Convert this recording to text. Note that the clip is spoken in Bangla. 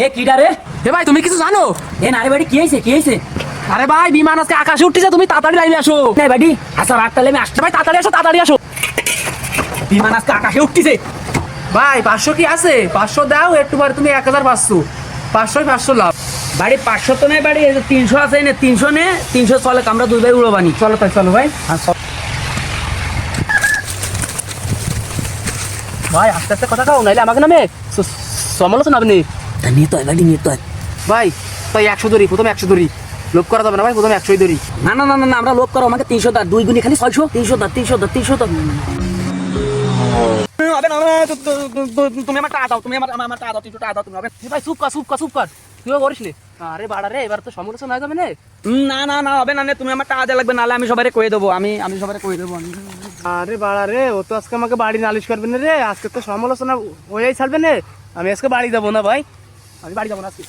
এ কিডা রে? এ ভাই তুমি কিছু জানো? এ না রে বাড়ি, কি হয়েছে কি হয়েছে? আরে ভাই বিমান আজকে আকাশে উঠতেছে, তুমি তাড়াতাড়ি লাইনে আসো। না বাড়ি, আচ্ছা রাত তাহলে আমি আসছি। ভাই তাড়াতাড়ি আসো, তাড়াতাড়ি আসো। বিমান আজকে আকাশে উঠতেছে। ভাই 500 কি আছে? 500 দাও, একটু পরে তুমি 1500। 500 লাভ। বাড়ি 500 তো নেই বাড়ি, 300 আছে না, 300 নে, 300 চলে, আমরা দুই ভাই উড়বানি। চলো তাই, চলো ভাই। ভাই আস্তে আস্তে কথা কাও, নাইলে আমাকে নামে সমালোচনা আপনি। নিয়ে তো বাড়ি, নিয়ে তো। ভাই তাই 100 ধরি, প্রথমে 100 ধরি। লোভ করা যাবে না ভাই, প্রথমে 100ই ধরি। না না না না, আমরা লোক করো, আমাকে 300 দাও, দুই গুণি খালি 600, 300 দাও, 300 দাও, 300 দাও। তুমি আমার টাকা দাও, তুমি আমার টাকা দাও, 300 টাকা দাও তুমি। ভাই চুপ কর, তুইও করিস নে। আরে বাড়া রে, এবার তো সমালোচনা হয়ে যাবে না। না না না, হবে না, তুমি আমার টাকা দেওয়া লাগবে, নাহলে আমি সবাই কয়ে দেবো, আমি সবাই কয়ে দেবো। আরে বাড়া রে, ও তো আজকে আমাকে বাড়ি নালিশ করবে না রে, আজকে তো সমালোচনা হয়েই ছাড়বে না। আমি আজকে বাড়ি যাবো না ভাই, আমি বাড়ি যাবো না আজকে।